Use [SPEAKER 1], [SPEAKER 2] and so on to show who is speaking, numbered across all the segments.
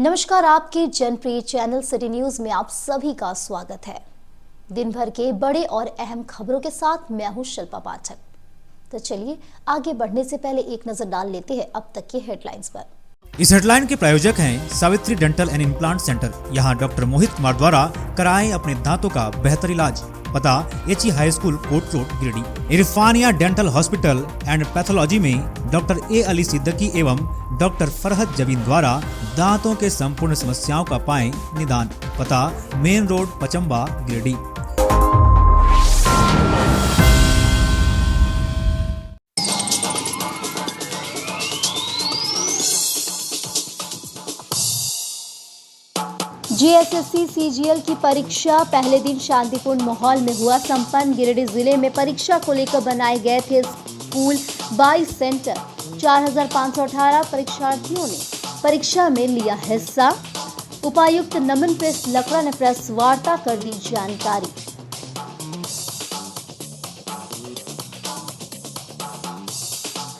[SPEAKER 1] नमस्कार, आपके जनप्रिय channel city news में आप सभी का स्वागत है। दिन भर के बड़े और अहम खबरों के साथ मैं हूं शिल्पा पाठक। तो चलिए आगे बढ़ने से पहले एक नजर डाल लेते हैं अब तक के हेडलाइंस पर।
[SPEAKER 2] इस हेडलाइन के प्रायोजक हैं Savitri dental and implant centre. यहाँ डॉक्टर मोहित कुमार द्वारा कराएं अपने दांतों का बेहतर इलाज। पता HE high school court road Giridih. Irfania dental hospital and pathology में डॉक्टर ए अली सिद्दीकी एवं डॉक्टर फरहत जबीन द्वारा दांतों के संपूर्ण समस्याओं का पाएं निदान। पता main road Pachamba Giridih.
[SPEAKER 1] GSSC CGL की परीक्षा पहले दिन शांतिपूर्ण माहौल में हुआ संपन्न। गिरिडीह जिले में परीक्षा को लेकर बनाए गए थे स्कूल 22 सेंटर। 4518 परीक्षार्थियों ने परीक्षा में लिया हिस्सा। उपायुक्त नमन प्रेस लकड़ा ने प्रेस वार्ता कर दी जानकारी।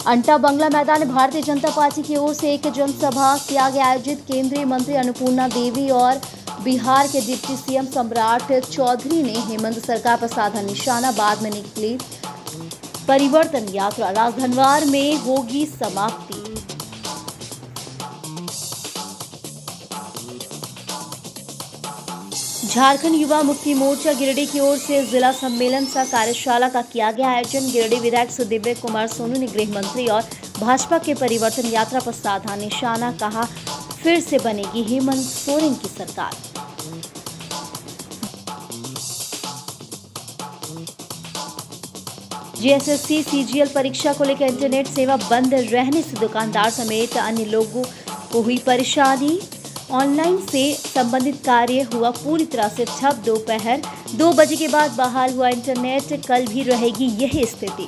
[SPEAKER 1] अंटा बंगला मैदान में भारतीय जनता पार्टी की ओर से एक जनसभा किया गया आयोजित। केंद्रीय मंत्री अन्नपूर्णा देवी और बिहार के डिप्टी सीएम सम्राट चौधरी ने हेमंत सरकार पर साधा निशाना। बाद में निकली परिवर्तन यात्रा, राजधनवार में होगी समाप्ति। झारखंड युवा मुक्ति मोर्चा गिरिडीह की ओर से जिला सम्मेलन सह कार्यशाला का किया गया आयोजन। गिरिडीह विधायक सुदीव्य कुमार सोनू ने गृह मंत्री और भाजपा के परिवर्तन यात्रा पर साधा निशाना। कहा, फिर से बनेगी हेमंत सोरेन की सरकार। जीएसएससी सीजीएल परीक्षा को लेकर इंटरनेट सेवा बंद रहने से दुकानदार समेत अन्य लोगों को हुई परेशानी। ऑनलाइन से संबंधित कार्य हुआ पूरी तरह से ठप। दोपहर 2 बजे के बाद बहाल हुआ इंटरनेट। कल भी रहेगी यही स्थिति।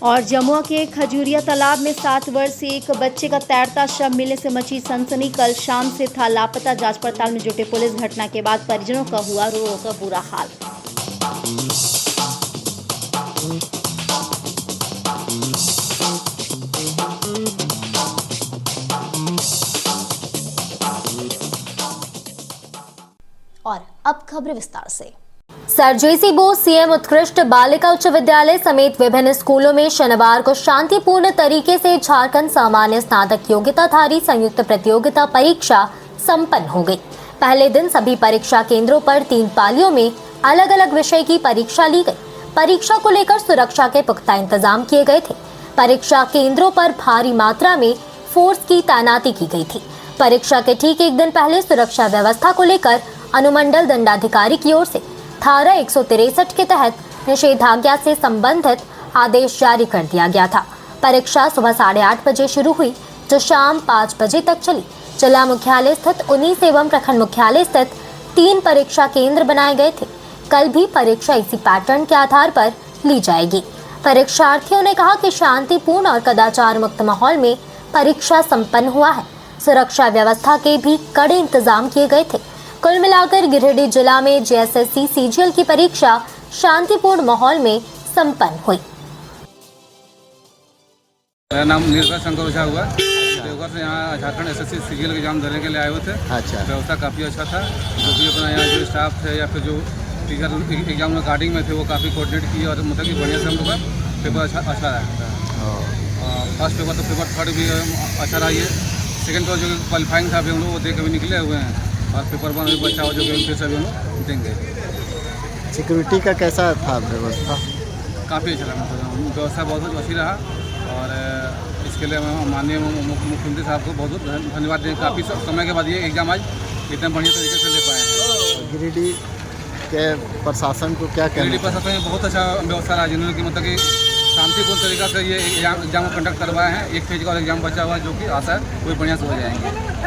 [SPEAKER 1] और जमुआ के खजूरिया तालाब में 7 वर्षीय एक बच्चे का तैरता शव मिलने से मची सनसनी। कल शाम से था लापता। जांच पड़ताल में जुटे पुलिस। घटना के बाद परिजनों का हुआ रो रो कर बुरा हाल। और अब खबरें विस्तार से।
[SPEAKER 3] सर जेसी बोस सीएम उत्कृष्ट बालिका उच्च विद्यालय समेत विभिन्न स्कूलों में शनिवार को शांतिपूर्ण तरीके से झारखंड सामान्य स्नातक योग्यताधारी संयुक्त प्रतियोगिता परीक्षा संपन्न हो गई। पहले दिन सभी परीक्षा केंद्रों पर 3 पालियों में अलग अलग विषय की परीक्षा ली गई। परीक्षा को लेकर सुरक्षा के पुख्ता इंतजाम किए गए थे। परीक्षा केंद्रों पर भारी मात्रा में फोर्स की तैनाती की गई थी। परीक्षा के ठीक एक दिन पहले सुरक्षा व्यवस्था को लेकर अनुमंडल दंडाधिकारी की ओर से धारा 163 के तहत निषेधाज्ञा से संबंधित आदेश जारी कर दिया गया था। परीक्षा सुबह 8:30 बजे शुरू हुई जो शाम 5 बजे तक चली। जिला मुख्यालय स्थित 19 एवं प्रखंड मुख्यालय स्थित 3 परीक्षा केंद्र बनाए गए थे। कल भी परीक्षा इसी पैटर्न के आधार पर ली जाएगी। परीक्षार्थियों ने कहा कि शांतिपूर्ण और कदाचार मुक्त माहौल में परीक्षा संपन्न हुआ है। सुरक्षा व्यवस्था के भी कड़े इंतजाम किए गए थे। कुल मिलाकर गिरिडीह जिला में जीएसएससी सीजीएल की परीक्षा शांतिपूर्ण माहौल में संपन्न हुई।
[SPEAKER 4] मेरा नाम निर्भय शंकर ओझा हुआ। देवघर से यहाँ झारखंड एसएससी सीजीएल के एग्जाम देने के लिए आए हुए थे।
[SPEAKER 5] अच्छा।
[SPEAKER 4] व्यवस्था काफ़ी अच्छा था। जो भी अपना यहाँ जो स्टाफ थे या फिर जो टीचर एग्जाम में गार्डिंग में थे वो काफ़ी कोऑर्डिनेट किए और मतलब कि बढ़िया से हम लोग का पेपर अच्छा रहा। फर्स्ट पेपर तो पेपर 3rd भी अच्छा रहा। ये सेकेंड तो जो क्वालिफाइंग था अभी हम लोग वो दे के भी निकले हुए हैं और पेपर 1 भी बच्चा हो जो कि फिर से अभी हम लोग देंगे।
[SPEAKER 5] सिक्योरिटी का कैसा था व्यवस्था?
[SPEAKER 4] काफ़ी अच्छा रहा, व्यवस्था बहुत अच्छी रहा और इसके लिए मैं माननीय मुख्यमंत्री साहब को बहुत धन्यवाद दें। काफ़ी समय के बाद ये एग्जाम आज इतने बढ़िया तरीके से ले पाए हैं।
[SPEAKER 5] गिरिडीह के प्रशासन को क्या कहना?
[SPEAKER 4] गिरिडीह प्रशासन में बहुत अच्छा व्यवस्था रहा, जिन्होंने कि मतलब कि शांतिपूर्ण तरीका से ये एग्जाम को कंडक्ट करवाए हैं। एक फेज का एग्जाम बचा हुआ है जो कि आशा है वो बढ़िया से हो जाएंगे।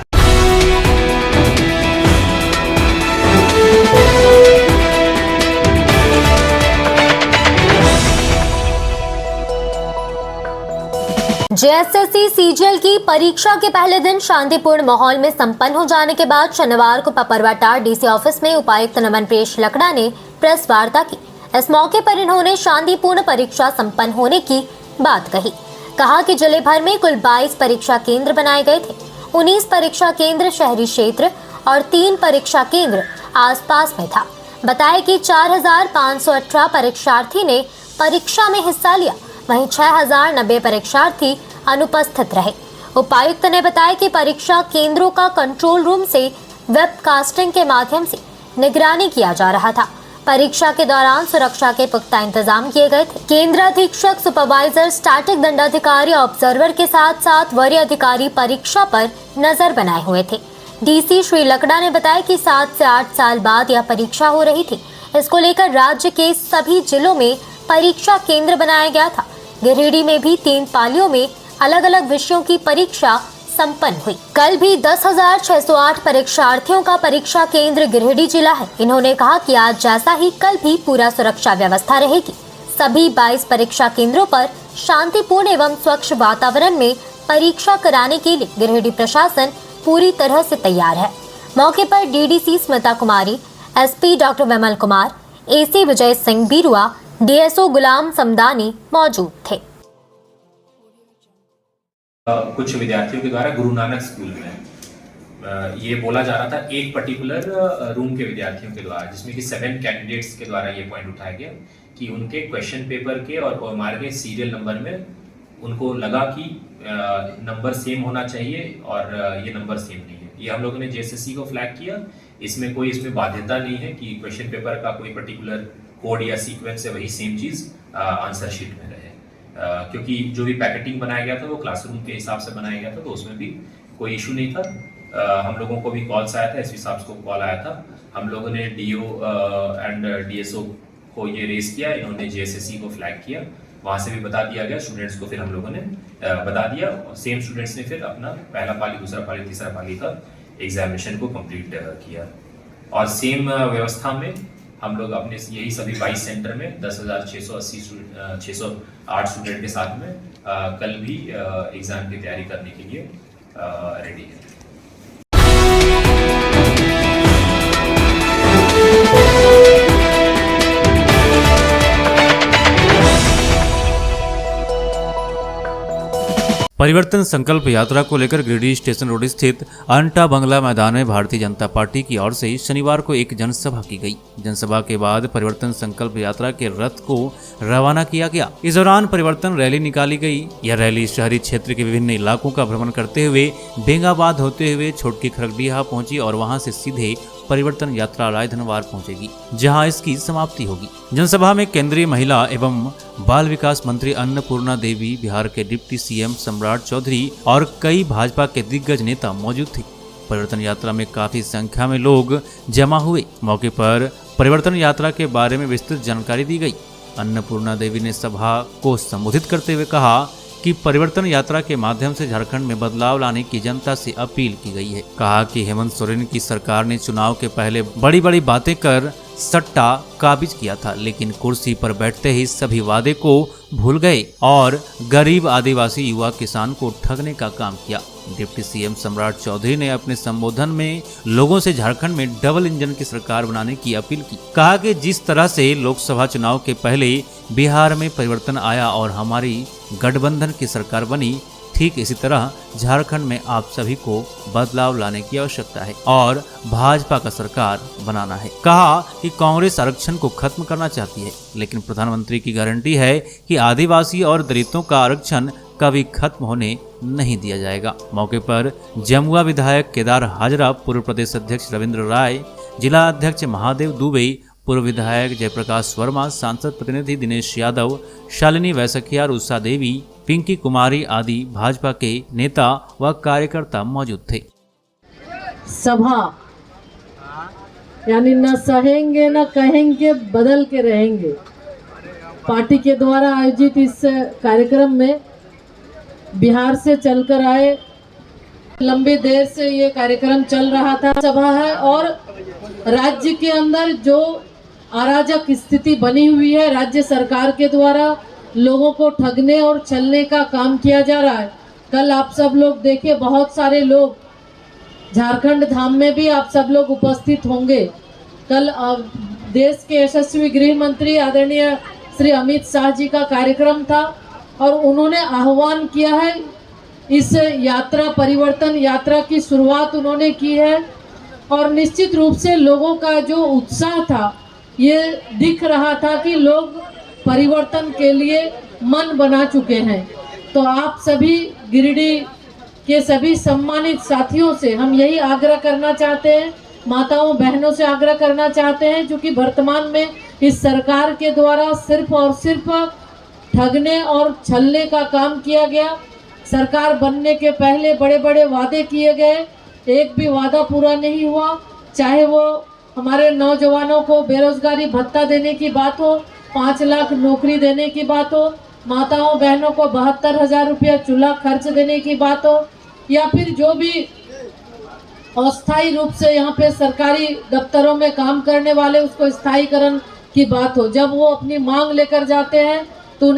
[SPEAKER 3] जेएसएससी सीजीएल की परीक्षा के पहले दिन शांतिपूर्ण माहौल में संपन्न हो जाने के बाद शनिवार को पपरवाटार डीसी ऑफिस में उपायुक्त नमन प्रेस लकड़ा ने प्रेस वार्ता की। इस मौके पर इन्होंने शांतिपूर्ण परीक्षा संपन्न होने की बात कही। कहा कि जिले भर में कुल 22 परीक्षा केंद्र बनाए गए थे। 19 परीक्षा केंद्र शहरी क्षेत्र और 3 परीक्षा केंद्र आसपास में था। बताया कि 4,518 परीक्षार्थी ने परीक्षा में हिस्सा लिया, वहीं 6,090 परीक्षार्थी अनुपस्थित रहे। उपायुक्त ने बताया कि परीक्षा केंद्रों का कंट्रोल रूम से वेबकास्टिंग के माध्यम से निगरानी किया जा रहा था। परीक्षा के दौरान सुरक्षा के पुख्ता इंतजाम किए गए थे। केंद्र अधीक्षक, सुपरवाइजर, स्टैटिक दंडाधिकारी, ऑब्जर्वर के साथ साथ वरीय अधिकारी परीक्षा पर नजर बनाए हुए थे। डीसी श्री लकड़ा ने बताया कि 7 से 8 साल बाद यह परीक्षा हो रही थी। इसको लेकर राज्य के सभी जिलों में परीक्षा केंद्र बनाया गया था। गिरिडीह में भी 3 पालियों में अलग अलग विषयों की परीक्षा संपन्न हुई। कल भी 10,608 परीक्षार्थियों का परीक्षा केंद्र गिरिडीह जिला है। इन्होंने कहा कि आज जैसा ही कल भी पूरा सुरक्षा व्यवस्था रहेगी। सभी 22 परीक्षा केंद्रों पर शांतिपूर्ण एवं स्वच्छ वातावरण में परीक्षा कराने के लिए गिरिडीह प्रशासन पूरी तरह से तैयार है। मौके पर डीडीसी स्मिता कुमारी, SP doctor Vimal Kumar, AC Vijay Singh बीरुआ, DSO गुलाम समदानी मौजूद थे।
[SPEAKER 6] कुछ विद्यार्थियों के द्वारा गुरु नानक स्कूल में ये बोला जा रहा था, एक पर्टिकुलर रूम के विद्यार्थियों के द्वारा, जिसमें कि 7 कैंडिडेट्स के द्वारा ये पॉइंट उठाया गया कि उनके क्वेश्चन पेपर के और ओएमआर के सीरियल नंबर में उनको लगा कि नंबर सेम होना चाहिए और ये नंबर सेम नहीं है। ये हम लोगों ने जेएसएससी को फ्लैग किया। इसमें बाध्यता नहीं है कि क्वेश्चन पेपर का कोई पर्टिकुलर कोड या सीक्वेंस है वही सेम चीज़ आंसर शीट में रहे, क्योंकि जो भी पैकेटिंग बनाया गया था वो क्लासरूम के हिसाब से बनाया गया था, तो उसमें भी कोई इशू नहीं था। हम लोगों को भी कॉल्स आया था, एसपी साहब को कॉल आया था। हम लोगों ने डीओ एंड डीएसओ को ये रेस किया, इन्होंने जेएसएससी को फ्लैग किया, वहाँ से भी बता दिया गया स्टूडेंट्स को। फिर हम लोगों ने बता दिया, सेम स्टूडेंट्स ने फिर अपना पहला पाली, दूसरा पाली, तीसरा पाली का एग्जामिनेशन को कंप्लीट किया। और सेम व्यवस्था में हम लोग अपने यही सभी 22 सेंटर में 608 स्टूडेंट के साथ में कल भी एग्जाम की तैयारी करने के लिए रेडी है।
[SPEAKER 2] परिवर्तन संकल्प यात्रा को लेकर गिरिडीह स्टेशन रोड स्थित अंटा बंगला मैदान में भारतीय जनता पार्टी की ओर से शनिवार को एक जनसभा की गई। जनसभा के बाद परिवर्तन संकल्प यात्रा के रथ को रवाना किया गया। इस दौरान परिवर्तन रैली निकाली गई। यह रैली शहरी क्षेत्र के विभिन्न इलाकों का भ्रमण करते हुए बेंगाबाद होते हुए छोटकी खरगडीहा पहुंची और वहां से सीधे परिवर्तन यात्रा रायधनवार पहुंचेगी, जहां इसकी समाप्ति होगी। जनसभा में केंद्रीय महिला एवं बाल विकास मंत्री अन्नपूर्णा देवी, बिहार के डिप्टी सीएम सम्राट चौधरी और कई भाजपा के दिग्गज नेता मौजूद थे। परिवर्तन यात्रा में काफी संख्या में लोग जमा हुए। मौके पर परिवर्तन यात्रा के बारे में विस्तृत जानकारी दी गई। अन्नपूर्णा देवी ने सभा को संबोधित करते हुए कहा कि परिवर्तन यात्रा के माध्यम से झारखंड में बदलाव लाने की जनता से अपील की गई है। कहा कि हेमंत सोरेन की सरकार ने चुनाव के पहले बड़ी बड़ी बातें कर सट्टा काबिज किया था, लेकिन कुर्सी पर बैठते ही सभी वादे को भूल गए और गरीब आदिवासी युवा किसान को ठगने का काम किया। डिप्टी सीएम सम्राट चौधरी ने अपने संबोधन में लोगों से झारखंड में डबल इंजन की सरकार बनाने की अपील की। कहा कि जिस तरह से लोकसभा चुनाव के पहले बिहार में परिवर्तन आया और हमारी गठबंधन की सरकार बनी, ठीक इसी तरह झारखंड में आप सभी को बदलाव लाने की आवश्यकता है और भाजपा का सरकार बनाना है। कहा कि कांग्रेस आरक्षण को खत्म करना चाहती है, लेकिन प्रधानमंत्री की गारंटी है कि आदिवासी और दलितों का आरक्षण कभी खत्म होने नहीं दिया जाएगा। मौके पर जमुआ विधायक केदार हाजरा, पूर्व प्रदेश अध्यक्ष रविंद्र राय, जिला अध्यक्ष महादेव दुबे, पूर्व विधायक जयप्रकाश वर्मा, सांसद प्रतिनिधि दिनेश यादव, शालिनी वैसखिया, रुषा देवी, पिंकी कुमारी आदि भाजपा के नेता व कार्यकर्ता मौजूद थे।
[SPEAKER 7] सभा यानी न सहेंगे न कहेंगे, बदल के रहेंगे। पार्टी के द्वारा आयोजित इस कार्यक्रम में बिहार से चलकर आए, लंबी देर से ये कार्यक्रम चल रहा था, सभा है और राज्य के अंदर जो अराजक स्थिति बनी हुई है, राज्य सरकार के द्वारा लोगों को ठगने और छलने का काम किया जा रहा है। कल आप सब लोग देखिए, बहुत सारे लोग झारखंड धाम में भी आप सब लोग उपस्थित होंगे। कल देश के यशस्वी गृह मंत्री आदरणीय श्री अमित शाह जी का कार्यक्रम था और उन्होंने आह्वान किया है, इस यात्रा परिवर्तन यात्रा की शुरुआत उन्होंने की है और निश्चित रूप से लोगों का जो उत्साह था ये दिख रहा था कि लोग परिवर्तन के लिए मन बना चुके हैं। तो आप सभी गिरिडीह के सभी सम्मानित साथियों से हम यही आग्रह करना चाहते हैं, माताओं बहनों से आग्रह करना चाहते हैं, क्योंकि वर्तमान में इस सरकार के द्वारा सिर्फ और सिर्फ ठगने और छलने का काम किया गया। सरकार बनने के पहले बड़े बड़े वादे किए गए, एक भी वादा पूरा नहीं हुआ, चाहे वो हमारे नौजवानों को बेरोजगारी भत्ता देने की बात हो, 5 लाख नौकरी देने की बात हो, माताओं बहनों को 72,000 रुपया चूल्हा खर्च देने की बात हो, या फिर जो भी अस्थायी रूप से यहाँ पे सरकारी दफ्तरों में काम करने वाले उसको स्थायीकरण की बात हो। जब वो अपनी मांग लेकर जाते हैं तो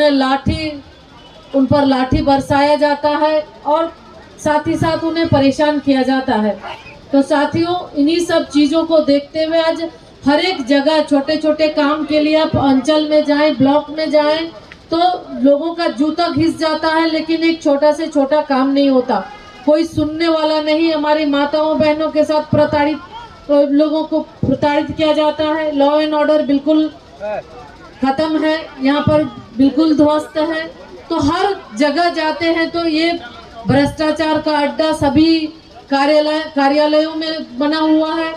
[SPEAKER 7] उन पर लाठी बरसाया जाता है और साथ ही साथ उन्हें परेशान किया जाता है। तो साथियों, इन्हीं सब चीज़ों को देखते हुए आज हर एक जगह छोटे छोटे काम के लिए आप अंचल में जाएं, ब्लॉक में जाएं, तो लोगों का जूता घिस जाता है, लेकिन एक छोटा से छोटा काम नहीं होता, कोई सुनने वाला नहीं। हमारी माताओं बहनों के साथ लोगों को प्रताड़ित किया जाता है। लॉ एंड ऑर्डर बिल्कुल खत्म है, यहाँ पर बिल्कुल ध्वस्त है। तो हर जगह जाते हैं तो ये भ्रष्टाचार का अड्डा सभी कार्यालयों में बना हुआ है।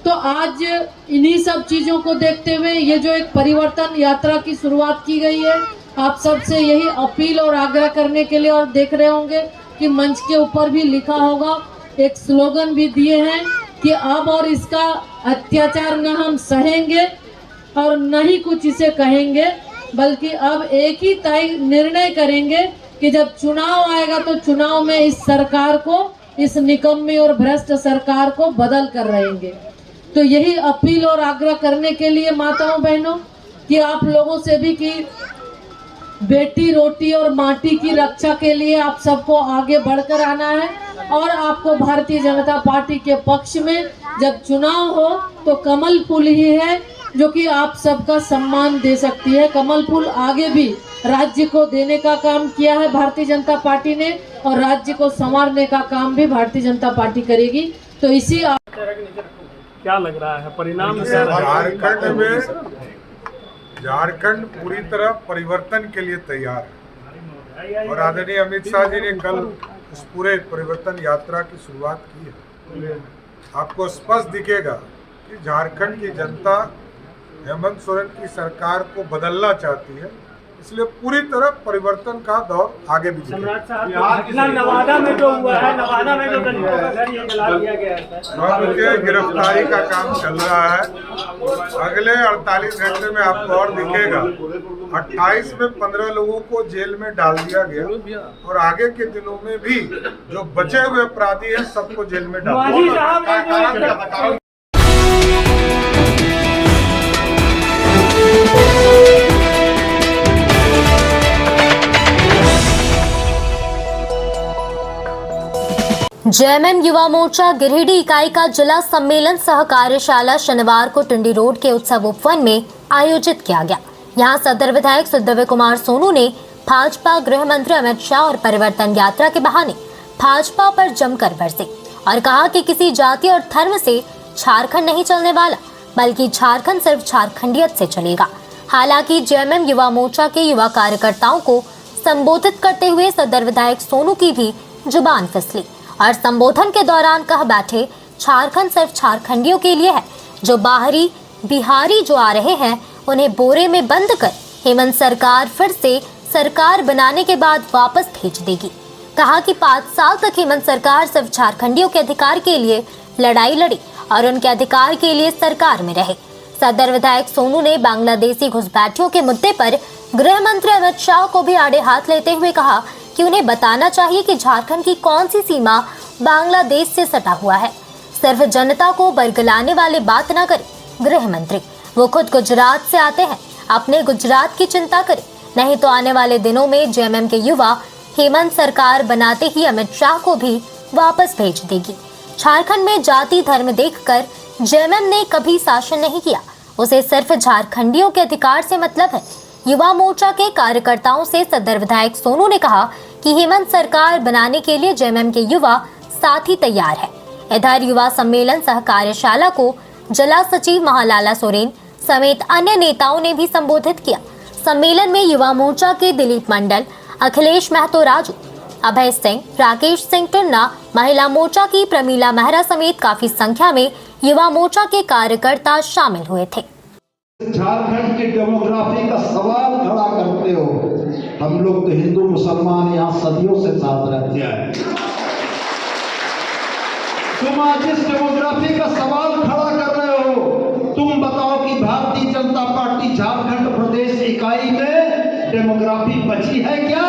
[SPEAKER 7] तो आज इन्हीं सब चीज़ों को देखते हुए ये जो एक परिवर्तन यात्रा की शुरुआत की गई है, आप सबसे यही अपील और आग्रह करने के लिए, और देख रहे होंगे कि मंच के ऊपर भी लिखा होगा, एक स्लोगन भी दिए हैं कि अब और इसका अत्याचार न हम सहेंगे और न ही कुछ इसे कहेंगे, बल्कि अब एक ही तय निर्णय करेंगे कि जब चुनाव आएगा तो चुनाव में इस सरकार को, इस निकम्मी और भ्रष्ट सरकार को बदल कर रहेंगे। तो यही अपील और आग्रह करने के लिए माताओं बहनों कि आप लोगों से भी कि बेटी रोटी और माटी की रक्षा के लिए आप सबको आगे बढ़कर आना है और आपको भारतीय जनता पार्टी के पक्ष में जब चुनाव हो तो कमल फूल ही है जो कि आप सबका सम्मान दे सकती है। कमल फूल आगे भी राज्य को देने का काम किया है भारतीय जनता पार्टी ने और राज्य को संवारने का काम भी भारतीय जनता पार्टी करेगी। तो इसी
[SPEAKER 8] क्या लग रहा है परिणाम?
[SPEAKER 9] झारखंड पूरी तरह परिवर्तन के लिए तैयार है और आदरणीय अमित शाह जी ने कल इस पूरे परिवर्तन यात्रा की शुरुआत की है। आपको स्पष्ट दिखेगा कि झारखंड की जनता हेमंत सोरेन की सरकार को बदलना चाहती है, इसलिए पूरी तरह परिवर्तन का दौर आगे भी
[SPEAKER 8] दिखेगा। नवादा में जो हुआ है, नवादा में जो दलितों का घर ये जला दिया गया है,
[SPEAKER 9] उनके गिरफ्तारी का काम चल रहा है। अगले 48 घंटे में आपको और दिखेगा। 28 में 15 लोगों को जेल में डाल दिया गया और आगे के दिनों में भी जो बचे हुए अपराधी हैं सबको जेल में डाल दिया।
[SPEAKER 3] जेएमएम युवा मोर्चा गिरिडीह इकाई का जिला सम्मेलन सह कार्यशाला शनिवार को टुंडी रोड के उत्सव उपवन में आयोजित किया गया। यहां सदर विधायक सुखदेव कुमार सोनू ने भाजपा गृह मंत्री अमित शाह और परिवर्तन यात्रा के बहाने भाजपा पर जमकर बरसे और कहा कि किसी जाति और धर्म से झारखंड नहीं चलने वाला, बल्कि झारखंड सिर्फ झारखंडियत से चलेगा। हालांकि जेएमएम युवा मोर्चा के युवा कार्यकर्ताओं को संबोधित करते हुए सदर विधायक सोनू की भी जुबान फिसली और संबोधन के दौरान कह बैठे, झारखंड सिर्फ झारखंडियों के लिए है, जो बाहरी बिहारी जो आ रहे हैं उन्हें बोरे में बंद कर हेमंत सरकार फिर से सरकार बनाने के बाद वापस भेज देगी। कहा कि 5 साल तक हेमंत सरकार सिर्फ झारखंडियों के अधिकार के लिए लड़ाई लड़ी और उनके अधिकार के लिए सरकार में रहे। सदर विधायक सोनू ने बांग्लादेशी घुसपैठियों के मुद्दे पर गृह मंत्री अमित शाह को भी आड़े हाथ लेते हुए कहा कि उन्हें बताना चाहिए कि झारखंड की कौन सी सीमा बांग्लादेश से सटा हुआ है। सिर्फ जनता को बरगलाने वाले बात ना करे गृह मंत्री, वो खुद गुजरात से आते हैं, अपने गुजरात की चिंता करे, नहीं तो आने वाले दिनों में जेएमएम के युवा हेमंत सरकार बनाते ही अमित शाह को भी वापस भेज देगी। झारखंड में जाति धर्म देखकर जेएमएम ने कभी शासन नहीं किया, उसे सिर्फ झारखंडियों के अधिकार से मतलब है। युवा मोर्चा के कार्यकर्ताओं से सदर विधायक सोनू ने कहा कि हेमंत सरकार बनाने के लिए जेएमएम के युवा साथी तैयार है। इधर युवा सम्मेलन सह कार्यशाला को जिला सचिव महालाला सोरेन समेत अन्य नेताओं ने भी संबोधित किया। सम्मेलन में युवा मोर्चा के दिलीप मंडल, अखिलेश महतो राजू, अभय सिंह, राकेश सिंह टुन्ना, महिला मोर्चा की प्रमीला मेहरा समेत काफी संख्या में युवा मोर्चा के कार्यकर्ता शामिल हुए थे।
[SPEAKER 10] झारखंड की डेमोग्राफी का सवाल खड़ा करते हो। हम लोग तो हिंदू मुसलमान यहाँ सदियों से साथ रहते हैं। तुम आज इस डेमोग्राफी का सवाल खड़ा कर रहे हो। तुम बताओ कि भारतीय जनता पार्टी झारखंड प्रदेश इकाई में डेमोग्राफी बची है क्या?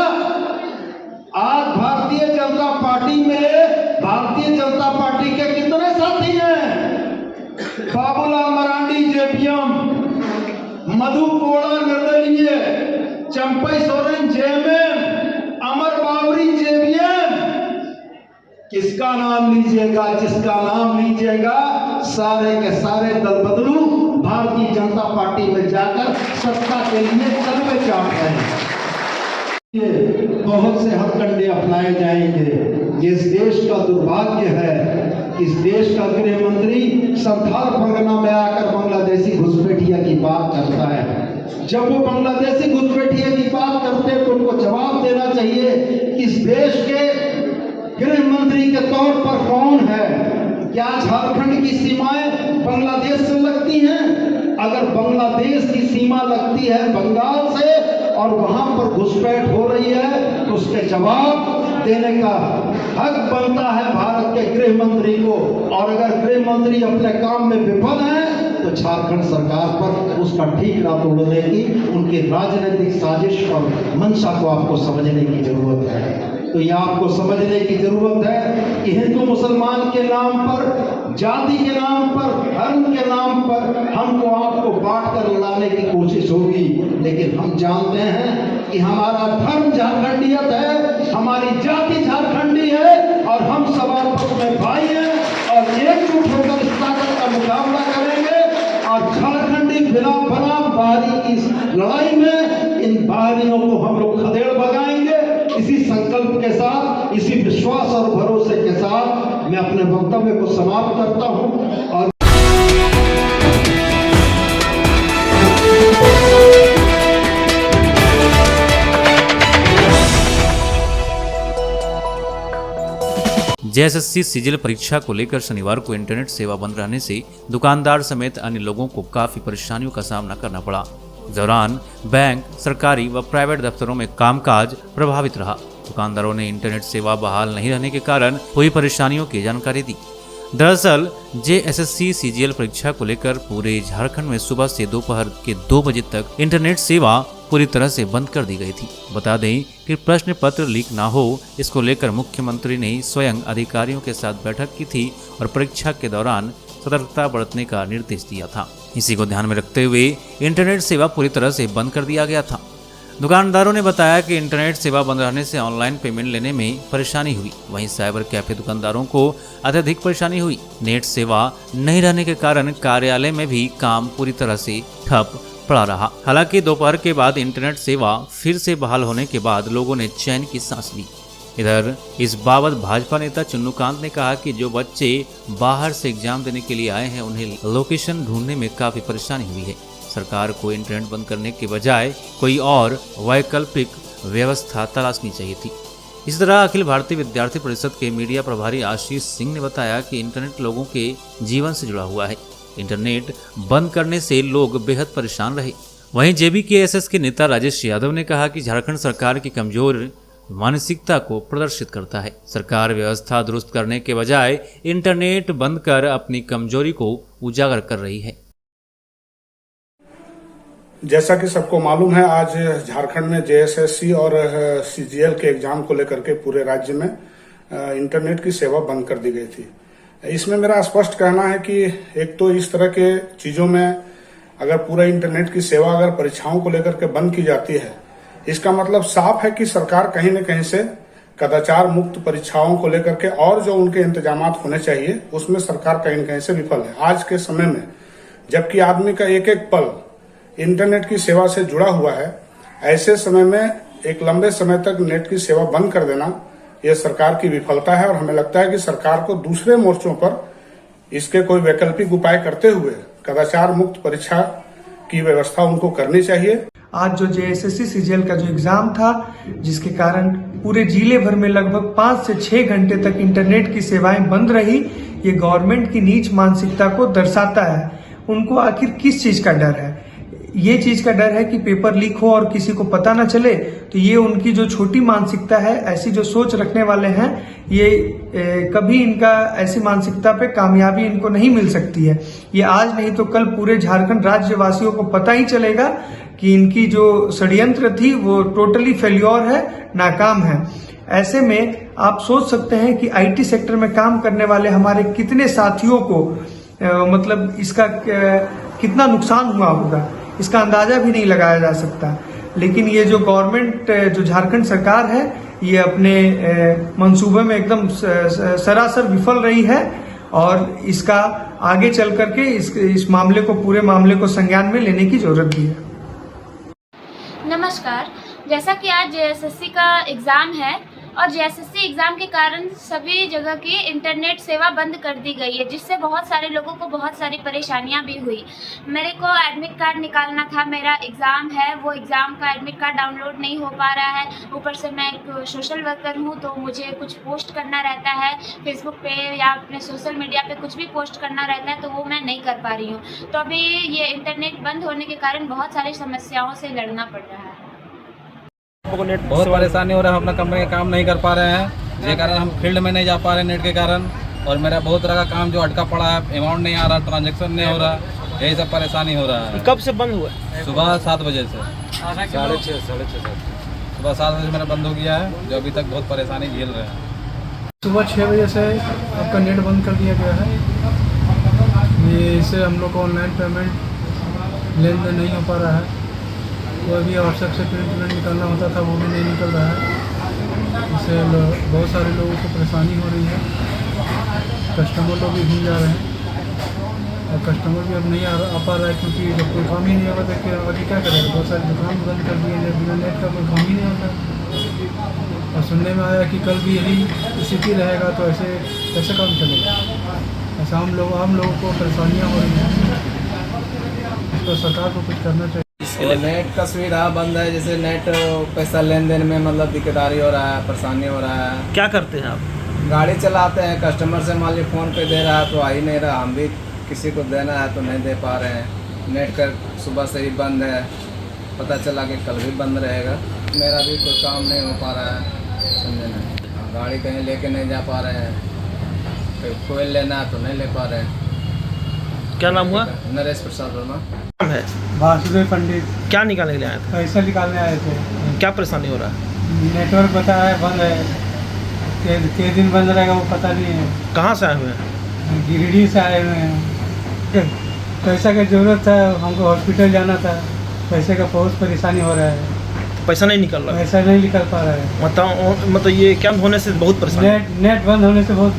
[SPEAKER 10] आज भारतीय जनता पार्टी में भारतीय जनता पार्टी के कितने साथी हैं? बाबूलाल मरांडी जेपीएम, मधु कोड़ा निर्दलीय, चंपई सोरेन जेएमएम, अमर बावरी जेबीएम। किसका नाम लीजिएगा, जिसका नाम लीजिएगा सारे के सारे दल बदलू भारतीय जनता पार्टी में जाकर सत्ता के लिए कदम चाट रहे हैं। बहुत से हथकंडे अपनाए जाएंगे। ये इस देश का दुर्भाग्य है। इस देश का गृह मंत्री संथाल परगना में आकर बांग्लादेशी घुसपैठिया की बात करता है। जब वो बांग्लादेशी घुसपैठिया की बात करते हैं तो उनको जवाब देना चाहिए कि इस देश के गृह मंत्री के तौर पर कौन है? क्या झारखंड की सीमाएं बांग्लादेश से लगती हैं? अगर बांग्लादेश की सीमा लगती है बंगाल से और वहां पर घुसपैठ हो रही है तो उसके जवाब देने का हक बनता है भारत के गृह मंत्री को। और अगर गृह मंत्री अपने काम में विफल है तो झारखंड सरकार पर उसका ठीकरा तोड़ने की उनकी राजनीतिक साजिश और मंशा को आपको समझने की जरूरत है। तो ये आपको समझने की जरूरत है कि हिंदू मुसलमान के नाम पर, जाति के नाम पर, धर्म के नाम पर हमको आपको बांट कर लड़ाने की कोशिश होगी। लेकिन हम जानते हैं कि हमारा धर्म झारखंडियत है, हमारी जाति झारखंडी है और हम सब आपस में भाई हैं और एकजुट होकर इस ताकत का मुकाबला करेंगे और झारखंडी बिना बना बाहरी की इस लड़ाई में इन बाहरियों को हम लोग खदेड़ भगाएंगे। इसी संकल्प के साथ, इसी विश्वास और भरोसे के साथ मैं अपने वक्तव्य को समाप्त करता हूं। और
[SPEAKER 2] जेएसएससी सीजीएल परीक्षा को लेकर शनिवार को इंटरनेट सेवा बंद रहने से दुकानदार समेत अन्य लोगों को काफी परेशानियों का सामना करना पड़ा। इस दौरान बैंक, सरकारी व प्राइवेट दफ्तरों में कामकाज प्रभावित रहा। दुकानदारों ने इंटरनेट सेवा बहाल नहीं रहने के कारण हुई परेशानियों की जानकारी दी। दरअसल जेएसएससी सीजीएल परीक्षा को लेकर पूरे झारखंड में सुबह से दोपहर के 2 बजे तक इंटरनेट सेवा पूरी तरह से बंद कर दी गई थी। बता दें कि प्रश्न पत्र लीक ना हो, इसको लेकर मुख्यमंत्री ने स्वयं अधिकारियों के साथ बैठक की थी और परीक्षा के दौरान सतर्कता बरतने का निर्देश दिया था। इसी को ध्यान में रखते हुए इंटरनेट सेवा पूरी तरह से बंद कर दिया गया था। दुकानदारों ने बताया कि इंटरनेट सेवा बंद रहने से ऑनलाइन पेमेंट लेने में परेशानी हुई। वहीं साइबर कैफे दुकानदारों को अत्यधिक परेशानी हुई। नेट सेवा नहीं रहने के कारण कार्यालय में भी काम पूरी तरह से ठप पड़ा रहा। हालांकि दोपहर के बाद इंटरनेट सेवा फिर से बहाल होने के बाद लोगों ने चैन की सांस ली। इधर इस बाबत भाजपा नेता चुन्नूकांत ने कहा कि जो बच्चे बाहर से एग्जाम देने के लिए आए हैं उन्हें लोकेशन ढूंढने में काफी परेशानी हुई है। सरकार को इंटरनेट बंद करने के बजाय कोई और वैकल्पिक व्यवस्था तलाशनी चाहिए थी। इस तरह अखिल भारतीय विद्यार्थी परिषद के मीडिया प्रभारी आशीष सिंह ने बताया कि इंटरनेट लोगों के जीवन से जुड़ा हुआ है। इंटरनेट बंद करने से लोग बेहद परेशान रहे। वहीं जेबीकेएसएस के नेता राजेश यादव ने कहा कि झारखंड सरकार की कमजोर मानसिकता को प्रदर्शित करता है। सरकार व्यवस्था दुरुस्त करने के बजाय इंटरनेट बंद कर अपनी कमजोरी को उजागर कर रही है।
[SPEAKER 9] जैसा कि सबको मालूम है, आज झारखंड में जेएसएससी और सीजीएल के एग्जाम को लेकर के पूरे राज्य में इंटरनेट की सेवा बंद कर दी गई थी। इसमें मेरा स्पष्ट कहना है कि एक तो इस तरह के चीजों में अगर पूरा इंटरनेट की सेवा अगर परीक्षाओं को लेकर के बंद की जाती है, इसका मतलब साफ है कि सरकार कहीं न कहीं से कदाचार मुक्त परीक्षाओं को लेकर के और जो उनके इंतजामात होने चाहिए उसमें सरकार कहीं न कहीं से विफल है। आज के समय में जबकि आदमी का एक एक पल इंटरनेट की सेवा से जुड़ा हुआ है, ऐसे समय में एक लंबे समय तक नेट की सेवा बंद कर देना यह सरकार की विफलता है और हमें लगता है कि सरकार को दूसरे मोर्चों पर इसके कोई वैकल्पिक उपाय करते हुए कदाचार मुक्त परीक्षा की व्यवस्था उनको करनी चाहिए।
[SPEAKER 11] आज जो JSSC CGL का जो एग्जाम था, जिसके कारण पूरे जिले भर में लगभग 5 से 6 घंटे तक इंटरनेट की सेवाएं बंद रही, ये गवर्नमेंट की नीच मानसिकता को दर्शाता है। उनको आखिर किस चीज का डर है? ये चीज का डर है कि पेपर लीक हो और किसी को पता ना चले। तो ये उनकी जो छोटी मानसिकता है, ऐसी जो सोच रखने वाले हैं, ये कभी इनका ऐसी मानसिकता पे कामयाबी इनको नहीं मिल सकती है। ये आज नहीं तो कल पूरे झारखंड राज्यवासियों को पता ही चलेगा कि इनकी जो षड्यंत्र थी वो टोटली फेल्योर है, नाकाम है। ऐसे में आप सोच सकते हैं कि IT सेक्टर में काम करने वाले हमारे कितने साथियों को मतलब इसका कितना नुकसान हुआ होगा, इसका अंदाजा भी नहीं लगाया जा सकता। लेकिन ये जो गवर्नमेंट, जो झारखंड सरकार है, ये अपने मंसूबे में एकदम सरासर विफल रही है और इसका आगे चल करके इस मामले को, पूरे मामले को संज्ञान में लेने की जरूरत भी है।
[SPEAKER 12] नमस्कार। जैसा कि आज JSSC का एग्ज़ाम है और JSSC एग्ज़ाम के कारण सभी जगह की इंटरनेट सेवा बंद कर दी गई है, जिससे बहुत सारे लोगों को बहुत सारी परेशानियां भी हुई। मेरे को एडमिट कार्ड निकालना था, मेरा एग्ज़ाम है, वो एग्ज़ाम का एडमिट कार्ड डाउनलोड नहीं हो पा रहा है। ऊपर से मैं एक सोशल वर्कर हूँ, तो मुझे कुछ पोस्ट करना रहता है फेसबुक पे या अपने सोशल मीडिया पे, कुछ भी पोस्ट करना रहता है, तो वो मैं नहीं कर पा रही हूँ। तो अभी ये इंटरनेट बंद होने के कारण बहुत सारी समस्याओं से लड़ना पड़ रहा है।
[SPEAKER 4] बहुत परेशानी हो रहा है, हम अपना कंपनी का काम नहीं कर पा रहे हैं, जिस कारण हम फील्ड में नहीं जा पा रहे हैं नेट के कारण। और मेरा बहुत तरह का काम जो अटका पड़ा है, अमाउंट नहीं आ रहा, ट्रांजैक्शन नहीं हो रहा, यही सब परेशानी हो रहा है।
[SPEAKER 8] कब से बंद हुआ?
[SPEAKER 4] सुबह 7 बजे से 6:30 सुबह 7 बजे मेरा बंद हो गया है, जो अभी तक बहुत परेशानी झेल रहे हैं।
[SPEAKER 11] सुबह 6 बजे से आपका नेट बंद कर दिया गया है। ये इससे हम लोग को ऑनलाइन पेमेंट लेन देन नहीं हो पा रहा है। कोई भी आवश्यक से प्रिंट निकालना होता था, वो भी नहीं निकल रहा है। इससे बहुत सारे लोगों को परेशानी हो रही है। कस्टमर लोग भी भूल जा रहे हैं और कस्टमर भी अब नहीं आ पा रहा है, क्योंकि जब कोई काम ही नहीं होगा तो आगे क्या करेगा। बहुत सारी दुकान बंद कर दिए हैं, बिना नेट का कोई काम ही नहीं होता। और सुनने में आया कि कल भी यही स्थिति रहेगा, तो ऐसे कैसे काम चलेगा। ऐसा हम लोगों को परेशानियाँ हो रही हैं, इस पर सरकार को कुछ करना चाहिए।
[SPEAKER 13] और नेट का सुविधा बंद है, जैसे नेट पैसा लेन देन में मतलब दिक्कतदारी हो रहा है, परेशानी हो रहा है।
[SPEAKER 8] क्या करते हैं आप?
[SPEAKER 13] गाड़ी चलाते हैं, कस्टमर से मान लीजिए फ़ोन पे दे रहा है तो आ ही नहीं रहा, हम भी किसी को देना है तो नहीं दे पा रहे हैं। नेट का सुबह से ही बंद है, पता चला कि कल भी बंद रहेगा। मेरा भी कोई काम नहीं हो पा रहा है, समझे नहीं। गाड़ी कहीं लेके नहीं जा पा रहे हैं, कोई लेना है तो नहीं ले पा रहे हैं।
[SPEAKER 8] क्या नाम हुआ?
[SPEAKER 13] नरेश प्रसाद वर्मा
[SPEAKER 8] है।
[SPEAKER 11] वासुदेव पंडित।
[SPEAKER 8] क्या निकालने के लिए आए थे?
[SPEAKER 11] पैसा निकालने आए थे।
[SPEAKER 8] क्या परेशानी हो रहा है?
[SPEAKER 11] नेटवर्क बता है बंद है, के दिन बंद रहेगा वो पता नहीं है।
[SPEAKER 8] कहाँ से आए हुए हैं?
[SPEAKER 11] गिरिडीह से आए हुए हैं। पैसा की ज़रूरत था, हमको हॉस्पिटल जाना था, पैसे का बहुत परेशानी हो रहा है।
[SPEAKER 8] पैसा नहीं निकल रहा?
[SPEAKER 11] पैसा नहीं निकल पा रहा है।
[SPEAKER 8] मतलब ये क्या होने से बहुत परेशानी?
[SPEAKER 11] नेट बंद होने से बहुत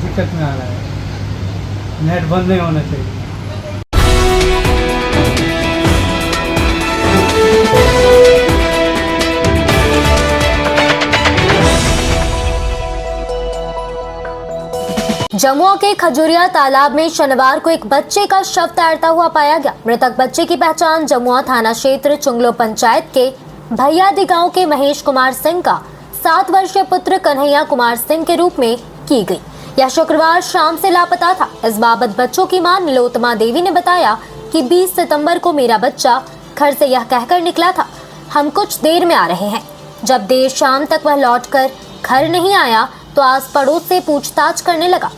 [SPEAKER 11] दिक्कत में आ रहा है। नेट बंद नहीं होना चाहिए।
[SPEAKER 3] जमुआ के खजुरिया तालाब में शनिवार को एक बच्चे का शव तैरता हुआ पाया गया। मृतक बच्चे की पहचान जमुआ थाना क्षेत्र चुंगलो पंचायत के भैयादी गांव के महेश कुमार सिंह का 7 वर्षीय पुत्र कन्हैया कुमार सिंह के रूप में की गई। यह शुक्रवार शाम से लापता था। इस बाबत बच्चों की मां नीलोत्तमा देवी ने बताया कि 20 सितंबर को मेरा बच्चा घर से यह कहकर निकला था, हम कुछ देर में आ रहे हैं। जब देर शाम तक वह लौटकर घर नहीं आया तो आस पड़ोस से पूछताछ करने लगा।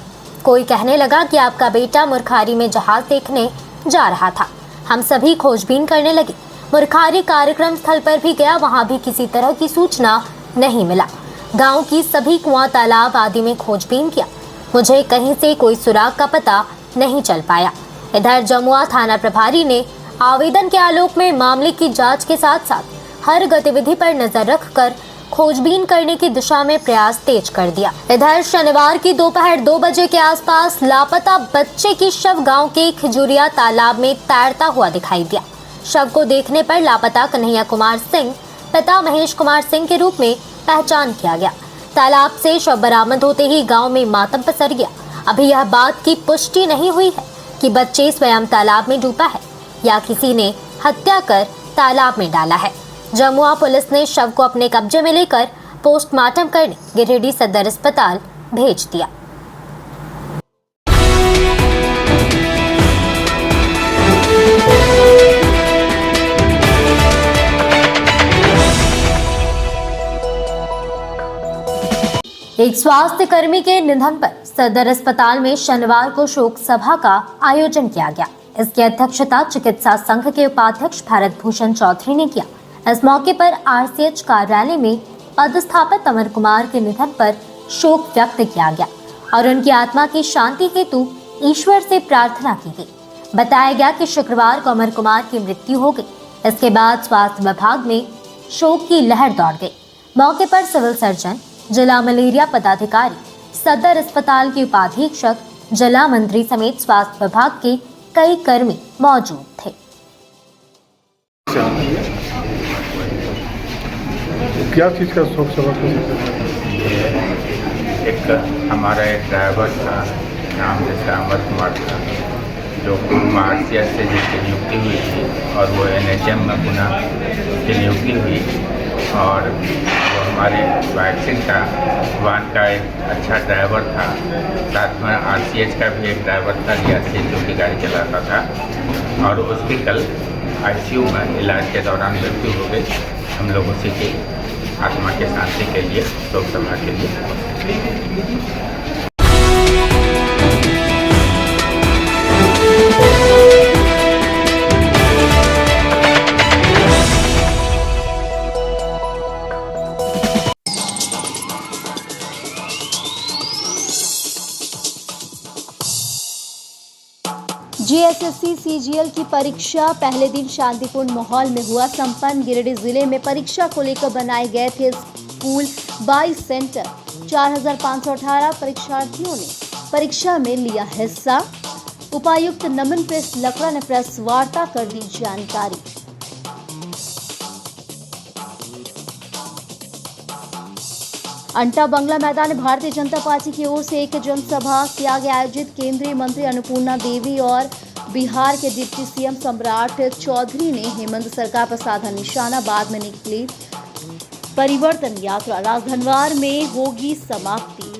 [SPEAKER 3] कोई कहने लगा कि आपका बेटा मुरखारी में जहाज देखने जा रहा था। हम सभी खोजबीन करने लगे। मुरखारी कार्यक्रम स्थल पर भी गया, वहां भी किसी तरह की सूचना नहीं मिला। गांव की सभी कुआं, तालाब आदि में खोजबीन किया, मुझे कहीं से कोई सुराग का पता नहीं चल पाया। इधर जमुआ थाना प्रभारी ने आवेदन के आलोक में मामले की जांच के साथ साथ हर गतिविधि पर नजर रखकर खोजबीन करने की दिशा में प्रयास तेज कर दिया। इधर शनिवार की दोपहर 2 बजे के आसपास लापता बच्चे की शव गांव के खजुरिया तालाब में तैरता हुआ दिखाई दिया। शव को देखने पर लापता कन्हैया कुमार सिंह पिता महेश कुमार सिंह के रूप में पहचान किया गया। तालाब से शव बरामद होते ही गांव में मातम पसर गया। अभी यह बात की पुष्टि नहीं हुई है कि बच्चे स्वयं तालाब में डूबा है या किसी ने हत्या कर तालाब में डाला है। जमुआ पुलिस ने शव को अपने कब्जे में लेकर पोस्टमार्टम करने गिरिडीह सदर अस्पताल भेज दिया। एक स्वास्थ्य कर्मी के निधन पर सदर अस्पताल में शनिवार को शोक सभा का आयोजन किया गया। इसकी अध्यक्षता चिकित्सा संघ के उपाध्यक्ष भारत भूषण चौधरी ने किया। इस मौके पर आरसीएच कार्यालय में पदस्थापित अमर कुमार के निधन पर शोक व्यक्त किया गया और उनकी आत्मा की शांति हेतु ईश्वर से प्रार्थना की गई। बताया गया कि शुक्रवार को अमर कुमार की मृत्यु हो गई। इसके बाद स्वास्थ्य विभाग में शोक की लहर दौड़ गई। मौके पर सिविल सर्जन, जिला मलेरिया पदाधिकारी, सदर अस्पताल के उपाधीक्षक, जिला मंत्री समेत स्वास्थ्य विभाग के कई कर्मी मौजूद थे।
[SPEAKER 9] क्या चीज का शोक सभा?
[SPEAKER 14] एक हमारा एक ड्राइवर था, नाम जिसका अमर कुमार था, जो पूर्व आरसीएच से जिसकी नियुक्ति हुई थी और वो एनएचएम में पुनः उसकी नियुक्ति हुई और वो हमारे वैक्सीन का वाहन का एक अच्छा ड्राइवर था। साथ में आरसीएच का भी एक ड्राइवर था, रियासी जो की गाड़ी चलाता था और उसकी कल आईसीयू में इलाज के दौरान मृत्यु हो गई। हम लोग उसी की आत्मा के शांति के लिए शोक सभा के लिए
[SPEAKER 1] जीएसएससी सीजीएल की परीक्षा पहले दिन शांतिपूर्ण माहौल में हुआ संपन्न। गिरिडीह जिले में परीक्षा को लेकर बनाए गए थे स्कूल 22 सेंटर। 4518 परीक्षार्थियों ने परीक्षा में लिया हिस्सा। उपायुक्त नमन प्रेस लकड़ा ने प्रेस वार्ता कर दी जानकारी। अंटा बंगला मैदान में भारतीय जनता पार्टी की ओर से एक जनसभा किया गया आयोजित। केंद्रीय मंत्री अन्नपूर्णा देवी और बिहार के डिप्टी सीएम सम्राट चौधरी ने हेमंत सरकार पर साधा निशाना। बाद में निकली परिवर्तन यात्रा, राजधनवार में होगी समाप्ति।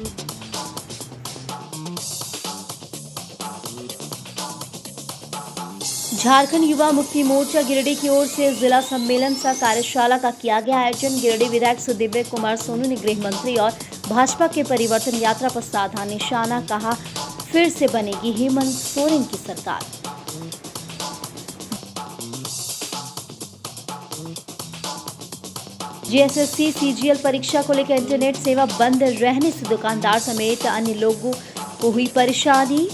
[SPEAKER 1] झारखंड युवा मुक्ति मोर्चा गिरिडीह की ओर से जिला सम्मेलन सह कार्यशाला का किया गया आयोजन। गिरिडीह विधायक सुदिव्य कुमार सोनू ने गृह मंत्री और भाजपा के परिवर्तन यात्रा पर साधा निशाना। कहा, फिर से बनेगी हेमंत सोरेन की सरकार। जीएसएससी सीजीएल परीक्षा को लेकर इंटरनेट सेवा बंद रहने से दुकानदार समेत अन्य लोगों को हुई परेशानी।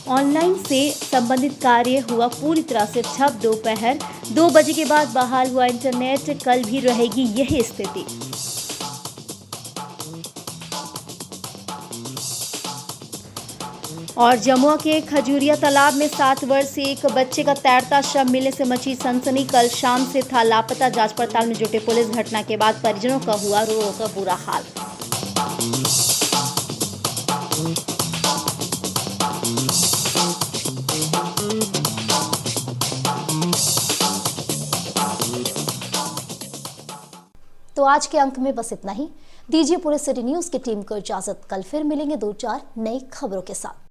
[SPEAKER 1] ऑनलाइन से संबंधित कार्य हुआ पूरी तरह से ठप। दोपहर 2 बजे के बाद बहाल हुआ इंटरनेट। कल भी रहेगी यही स्थिति। और जमुआ के खजूरिया तालाब में 7 वर्षीय एक बच्चे का तैरता शव मिलने से मची सनसनी। कल शाम से था लापता। जांच पड़ताल में जुटे पुलिस। घटना के बाद परिजनों का हुआ रो रो कर बुरा हाल। तो आज के अंक में बस इतना ही। दीजिए पूरे सिटी न्यूज की टीम को इजाजत। कल फिर मिलेंगे 2-4 नई खबरों के साथ।